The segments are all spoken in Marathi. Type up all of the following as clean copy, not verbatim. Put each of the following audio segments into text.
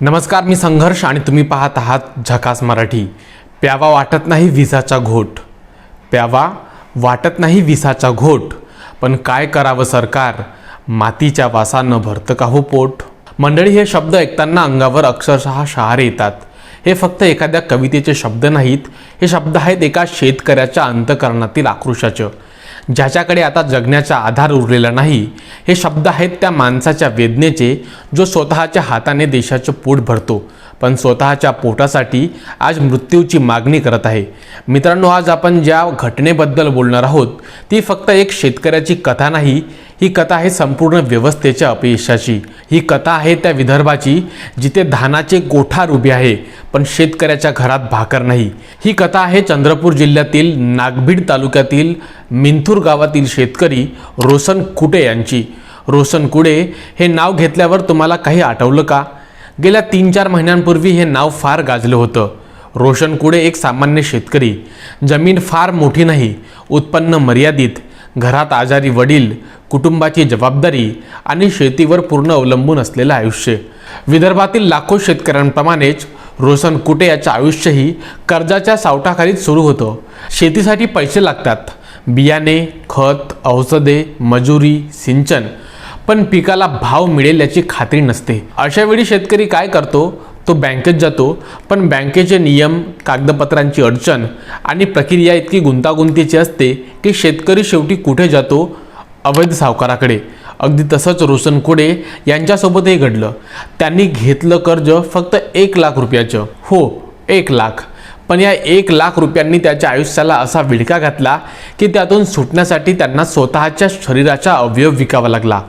नमस्कार, मी संघर्ष आणि तुम्ही पाहत आहात झकास मराठी। प्यावा वाटत नाही विसाचा घोट, प्यावा वाटत नाही विसाचा घोट, पण काय करावं सरकार, मातीच्या वासानं भरतं का हो पोट। मंडळी, हे शब्द ऐकताना अंगावर अक्षरशः शहारे येतात। हे फक्त एखाद्या कवितेचे शब्द नाहीत, हे शब्द आहेत एका शेतकऱ्याच्या अंतःकरणातील आक्रोशाचे, ज्याच्याकडे आता जगण्याचा आधार उरलेला नाही। हे शब्द आहेत त्या माणसाच्या वेदनेचे, जो स्वतःच्या हाताने देशाचे पोट भरतो, पण स्वतःच्या पोटासाठी आज मृत्यूची मागणी करत आहे। मित्रांनो, आज आपण ज्या घटनेबद्दल बोलणार आहोत ती फक्त एक शेतकऱ्याची कथा नाही, ही कथा आहे संपूर्ण व्यवस्थेच्या अपयशाची। ही कथा आहे त्या विदर्भाची जिथे धानाचे कोठार उभे आहे, पण शेतकऱ्याच्या घरात भाकर नाही। ही कथा आहे चंद्रपूर जिल्ह्यातील नागभीड तालुक्यातील मिंथूर गावातील शेतकरी रोशन कुटे यांची। रोशन कुटे हे नाव घेतल्यावर तुम्हाला काही आठवलं का? गेल्या 3-4 महिन्यांपूर्वी हे नाव फार गाजलं होतं। रोशन कुटे एक सामान्य शेतकरी, जमीन फार मोठी नाही, उत्पन्न मर्यादित, घरात आजारी वडील, कुटुंबाची जबाबदारी आणि शेतीवर पूर्ण अवलंबून असलेलं आयुष्य। विदर्भातील लाखो शेतकऱ्यांप्रमाणेच रोशन कुटे याचं आयुष्यही कर्जाच्या सावटाखालीच सुरू होतं। शेतीसाठी पैसे लागतात, बियाणे, खत, औषधे, मजुरी, सिंचन, पण पिकाला भाव मिळेल याची खात्री नसते। अशा वेळी शेतकरी काय करतो? तो बँकेत जातो, पण बँकेचे नियम, कागदपत्रांची अडचण आणि प्रक्रिया इतकी गुंतागुंतीची असते की शेतकरी शेवटी कुठे जातो? अवैध सावकाराकडे। अगदी तसंच रोशन कुटे यांच्यासोबतही घडलं। त्यांनी घेतलं कर्ज फक्त 1 लाख रुपयाचं, हो 1 लाख, पण या 1 लाख रुपयांनी त्याच्या आयुष्याला असा विळखा घातला की त्यातून सुटण्यासाठी त्यांना स्वतःच्या शरीराचा अवयव विकावा लागला।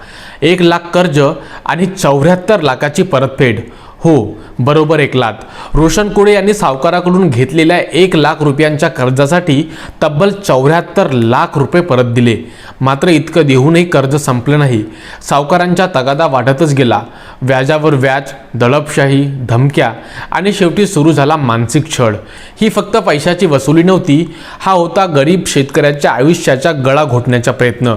1 लाख कर्ज आणि 74 लाखाची परतफेड, हो बरोबर 1 लाख। रोशन कुटे यांनी सावकाराकडून घेतलेल्या 1 लाख रुपयांच्या कर्जासाठी तब्बल 74 लाख रुपये परत दिले। मात्र इतकं देऊनही कर्ज संपलं नाही। सावकारांचा तगादा वाढतच गेला, व्याजावर व्याज, दडपशाही, धमक्या आणि शेवटी सुरू झाला मानसिक छळ। ही फक्त पैशाची वसुली नव्हती, हा होता गरीब शेतकऱ्याच्या आयुष्याचा गळा घोटण्याचा प्रयत्न।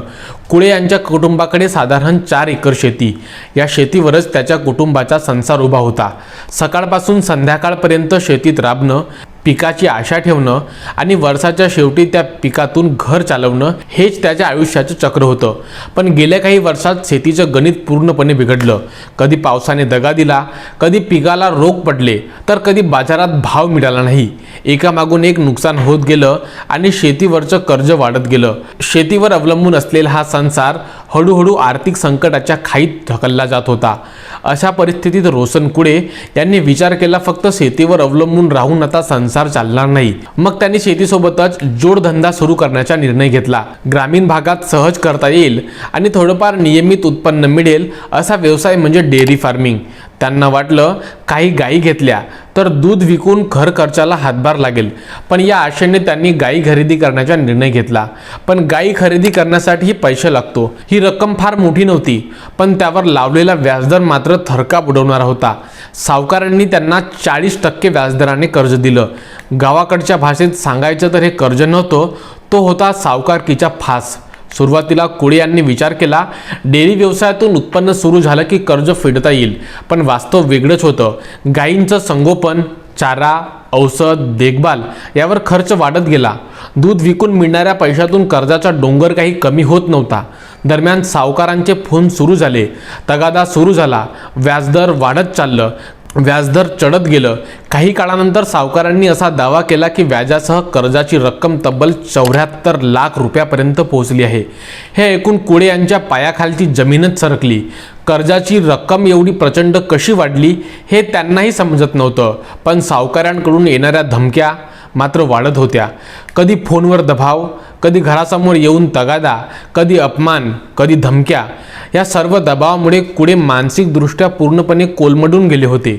कुटे यांच्या कुटुंबाकडे साधारण 4 एकर शेती, या शेतीवरच त्याच्या कुटुंबाचा संसार उभा होता। सकाळपासून संध्याकाळपर्यंत शेतीत राबणं, पिकाची आशा ठेवणं आणि वर्षाच्या शेवटी त्या पिकातून घर चालवणं हेच त्याच्या आयुष्याचं चक्र होतं। पण गेल्या काही वर्षात शेतीचं गणित पूर्णपणे बिघडलं। कधी पावसाने दगा दिला, कधी पिकाला रोग पडले, तर कधी बाजारात भाव मिळाला नाही। एकामागून एक नुकसान होत गेलं आणि शेतीवरचं कर्ज वाढत गेलं। शेतीवर अवलंबून असलेला हा संसार हळूहळू आर्थिक संकटाच्या खाईत ढकलला जात होता। अशा परिस्थितीत रोशन कुटे यांनी विचार केला, फक्त शेतीवर अवलंबून राहून आता संसार चालणार नाही। मग त्यांनी शेतीसोबतच जोडधंदा सुरू करण्याचा निर्णय घेतला। ग्रामीण भागात सहज करता येईल आणि थोडंफार नियमित उत्पन्न मिळेल असा व्यवसाय म्हणजे डेअरी फार्मिंग। त्यांना वाटलं, काही गायी घेतल्या तर दूध विकून घर खर्चाला हातभार लागेल, पण या आशेने त्यांनी गायी खरेदी करण्याचा निर्णय घेतला। पण गायी खरेदी करण्यासाठी पैसे लागतो। ही रक्कम फार मोठी नव्हती, पण त्यावर लावलेला व्याजदर मात्र थरकाप उडवणारा होता। सावकारांनी त्यांना 40% व्याजदराने कर्ज दिलं। गावाकडच्या भाषेत सांगायचं तर हे कर्ज नव्हतं, तो होता सावकारकीचा फास। सुरुवातीला कुटे यांनी विचार केला, डेअरी व्यवसायातून उत्पन्न सुरू झालं की कर्ज फेडता येईल, पण वास्तव वेगळंच होतं। गायींचं संगोपन, चारा, औषध, देखभाल यावर खर्च वाढत गेला। दूध विकून मिळणाऱ्या पैशातून कर्जाचा डोंगर काही कमी होत नव्हता। दरम्यान सावकारांचे फोन सुरू झाले, तगादा सुरू झाला, व्याजदर वाढत चाललं, व्याजदर चढत गेलं। काही काळानंतर सावकारांनी असा दावा केला की व्याजासह कर्जाची रक्कम तब्बल 74 लाख रुपयापर्यंत पोहोचली आहे। हे ऐकून कुटे यांच्या पायाखालची जमीनच सरकली। कर्जाची रक्कम एवढी प्रचंड कशी वाढली हे त्यांनाही समजत नव्हतं, पण सावकारांकडून येणाऱ्या धमक्या मात्र वाढत होत्या। कधी फोनवर दबाव, कधी घरासमोर येऊन तगादा, कधी अपमान, कधी धमक्या। या सर्व दबावामुळे कुटे मानसिकदृष्ट्या पूर्णपणे कोलमडून गेले होते।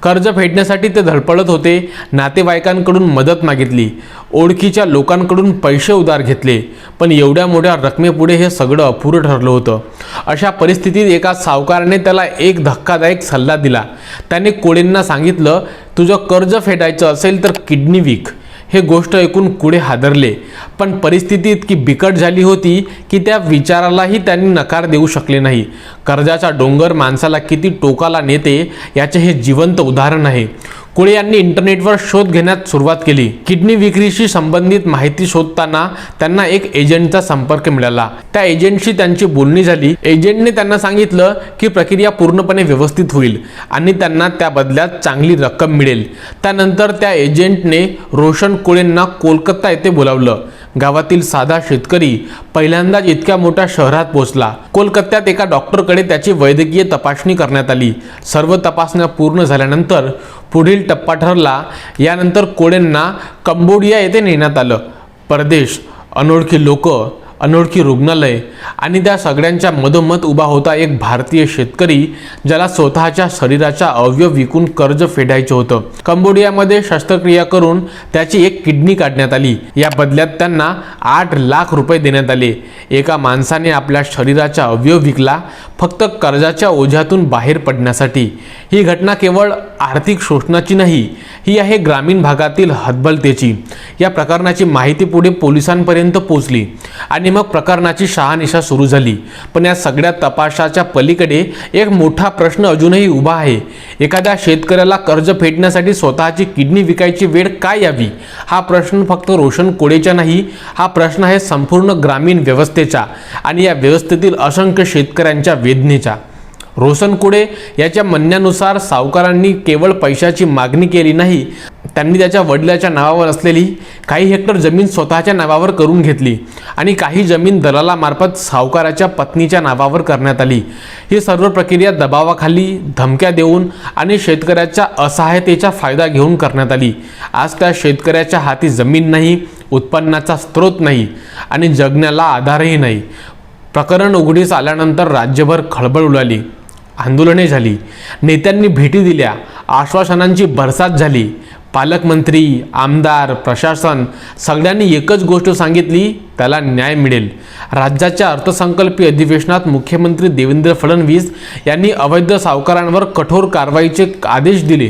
कर्ज फेडण्यासाठी ते धडपडत होते। नातेवाईकांकडून मदत मागितली, ओळखीच्या लोकांकडून पैसे उधार घेतले, पण एवढ्या मोठ्या रकमेपुढे हे सगळं अपुरं ठरलं होतं। अशा परिस्थितीत एका सावकाराने त्याला एक धक्कादायक सल्ला दिला। त्याने कुटेंना सांगितलं, तुझं कर्ज फेडायचं असेल तर किडनी विक। हे गोष्ट ऐकून कुडे हादरले, पण परिस्थिती इतकी बिकट झाली होती की त्या विचारालाही त्यांनी नकार देऊ शकले नाही. कर्जाचा डोंगर माणसाला किती टोकाला नेते याचे हे जिवंत उदाहरण आहे. कुळे यांनी इंटरनेटवर शोध घेण्यास सुरुवात केली. किडनी विक्रीशी संबंधित माहिती शोधताना त्यांना एक एजंटचा संपर्क मिळाला. त्या एजंटशी त्यांची बोलणी झाली. एजंटने त्यांना सांगितलं की प्रक्रिया पूर्णपणे व्यवस्थित होईल आणि त्यांना त्या बदल्यात चांगली रक्कम मिळेल. त्यानंतर त्या एजंटने रोशन कुळेंना कोलकाता येथे बोलावलं. गावातील साधा शेतकरी पहिल्यांदाच इतक्या मोठ्या शहरात पोहोचला. कोलकात्यात एका डॉक्टरकडे त्याची वैद्यकीय तपासणी करण्यात आली. सर्व तपासण्या पूर्ण झाल्यानंतर पुढील टप्पा ठरला. यानंतर कोळेंना कंबोडिया येथे नेण्यात आलं. परदेश, अनोळखी लोक, अनोळखी रुग्णालय आणि त्या सगळ्यांच्या मधोमध उभा होता एक भारतीय शेतकरी, ज्याला स्वतःच्या शरीराचा अवयव विकून कर्ज फेडायचं होतं. कंबोडियामध्ये शस्त्रक्रिया करून त्याची एक किडनी काढण्यात आली. या बदल्यात त्यांना 8 लाख रुपये देण्यात आले. एका माणसाने आपल्या शरीराचा अवयव विकला फक्त कर्जाच्या ओझ्यातून बाहेर पडण्यासाठी. ही घटना केवळ आर्थिक शोषणाची नाही, ही आहे ग्रामीण भागातील हतबलतेची. या प्रकरणाची माहिती पुढे पोलिसांपर्यंत पोहोचली आणि मग प्रकरणाची शहानिशा सुरू झाली. पण या सगळ्या तपासाच्या पलीकडे एक मोठा प्रश्न अजूनही उभा आहे. एखाद्या शेतकऱ्याला कर्ज फेडण्यासाठी स्वतःची किडनी विकायची वेळ काय यावी? हा प्रश्न फक्त रोशन कुळेचा नाही, हा प्रश्न आहे संपूर्ण ग्रामीण व्यवस्थेचा आणि या व्यवस्थेतील असंख्य शेतकऱ्यांच्या वेदनेचा. रोशन कुळे याच्या म्हणण्यानुसार सावकारांनी केवळ पैशाची मागणी केली नाही, त्यांनी त्याच्या वडिलाच्या नावावर असलेली काही हेक्टर जमीन स्वतःच्या नावावर करून घेतली आणि काही जमीन दलालामार्फत सावकाराच्या पत्नीच्या नावावर करण्यात आली. ही सर्व प्रक्रिया दबावाखाली, धमक्या देऊन आणि शेतकऱ्याच्या असहायतेचा फायदा घेऊन करण्यात आली. आज त्या शेतकऱ्याच्या हाती जमीन नाही, उत्पन्नाचा स्रोत नाही आणि जगण्याला आधारही नाही. प्रकरण उघडीस आल्यानंतर राज्यभर खळबळ उडाली. आंदोलने झाली, नेत्यांनी भेटी दिल्या, आश्वासनांची बरसात झाली. पालकमंत्री, आमदार, प्रशासन सगळ्यांनी एकच गोष्ट सांगितली, त्याला न्याय मिळेल. राज्याच्या अर्थसंकल्पीय अधिवेशनात मुख्यमंत्री देवेंद्र फडणवीस यांनी अवैध सावकारांवर कठोर कारवाईचे आदेश दिले.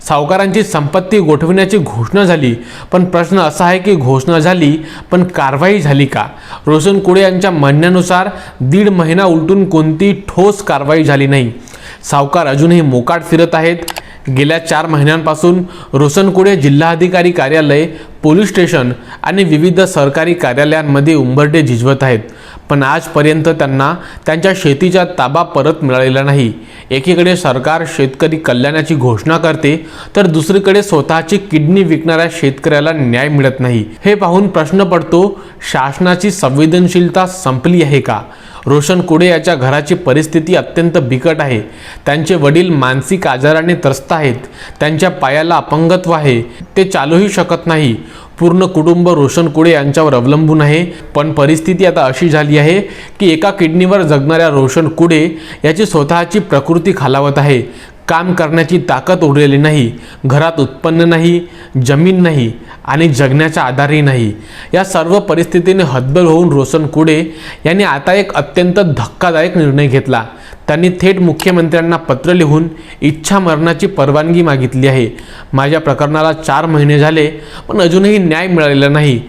सावकारांची संपत्ती गोठविण्याची घोषणा झाली. पण प्रश्न असा आहे की घोषणा झाली पण कारवाई झाली का? रोशन कुळे यांच्या म्हणण्यानुसार 1.5 महिना उलटून कोणतीही ठोस कारवाई झाली नाही. सावकार अजूनही मोकाट फिरत आहेत. गेल्या 4 महिन्यांपासून रोशन कुळे जिल्हाधिकारी कार्यालय, पोलीस स्टेशन आणि विविध सरकारी कार्यालयांमध्ये उंबरठे झिजवत आहेत. पण आजपर्यंत त्यांना त्यांच्या शेतीचा ताबा परत मिळालेला नाही. एकीकडे सरकार शेतकरी कल्याणाची घोषणा करते, तर दुसरीकडे स्वतःची किडनी विकणाऱ्या शेतकऱ्याला न्याय मिळत नाही. हे पाहून प्रश्न पडतो, शासनाची संवेदनशीलता संपली आहे का? रोशन कुळे याच्या घराची परिस्थिती अत्यंत बिकट आहे. त्यांचे वडील मानसिक आजाराने त्रस्त आहेत. त्यांच्या पायाला अपंगत्व आहे. ते चालूही शकत नाही. पूर्ण कुटुंब रोशन कुळे यांच्यावर अवलंबून आहे. पण परिस्थिती आता अशी झाली आहे की एका किडनीवर जगणाऱ्या रोशन कुळे याची स्वतःची प्रकृती खालावत आहे. काम करण्याची ताकद उरलेली नाही. घरात उत्पन्न नाही, जमीन नाही आणि जगण्याचा आधारही नाही. या सर्व परिस्थितीने हतबल होऊन रोशन कुळे यांनी आता एक अत्यंत धक्कादायक निर्णय घेतला. त्यांनी थेट मुख्यमंत्र्यांना पत्र लिहून इच्छा मरणाची परवानगी मागितली आहे. माझ्या प्रकरणाला 4 महिने झाले पण अजूनही न्याय मिळालेला नाही.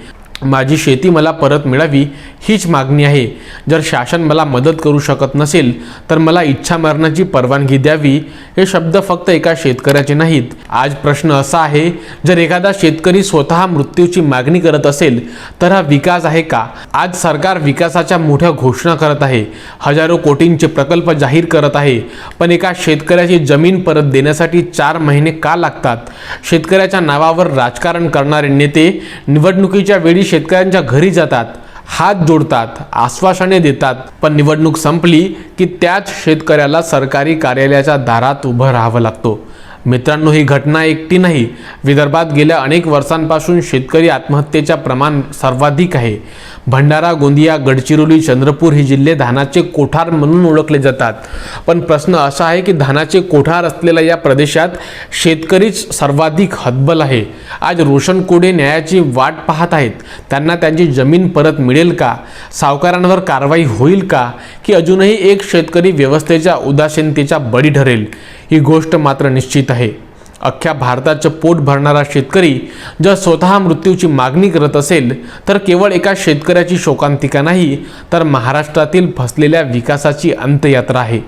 माझी शेती मला परत मिळावी हीच मागणी आहे. जर शासन मला मदत करू शकत नसेल तर मला इच्छा मरणाची परवानगी द्यावी. हे शब्द फक्त एका शेतकऱ्याचे नाहीत. आज प्रश्न असा आहे, जर एखादा शेतकरी स्वतः मृत्यूची मागणी करत असेल तर हा विकास आहे का? आज सरकार विकासाच्या मोठ्या घोषणा करत आहे, हजारो कोटींचे प्रकल्प जाहीर करत आहे, पण एका शेतकऱ्याची जमीन परत देण्यासाठी 4 महिने का लागतात? शेतकऱ्याच्या नावावर राजकारण करणारे नेते निवडणुकीच्या वेळी शेतकऱ्यांच्या घरी जातात, हात जोडतात, आश्वासने देतात, पण निवडणूक संपली की त्याच शेतकऱ्याला सरकारी कार्यालयाच्या दारात उभं राहावं लागतं. मित्रांनो, ही घटना एकटी नाही. विदर्भात गेल्या अनेक वर्षांपासून शेतकरी आत्महत्येचे प्रमाण सर्वाधिक आहे. भंडारा, गोंदिया, गडचिरोली, चंद्रपूर ही जिल्हे धानाचे कोठार म्हणून ओळखले जातात. पण प्रश्न असा आहे की धानाचे कोठार असलेल्या या प्रदेशात शेतकरीच सर्वाधिक हतबल आहे. आज रोशन कुळे न्यायाची वाट पाहत आहेत. त्यांना त्यांची जमीन परत मिळेल का? सावकारांवर कारवाई होईल का? की अजूनही एक शेतकरी व्यवस्थेच्या उदासीनतेचा बळी ठरेल? ही गोष्ट मात्र निश्चित आहे. अख्ख्या भारताचं पोट भरणारा शेतकरी जर स्वतः मृत्यूची मागणी करत असेल तर केवळ एका शेतकऱ्याची शोकांतिका नाही, तर महाराष्ट्रातील फसलेल्या विकासाची अंत्ययात्रा आहे.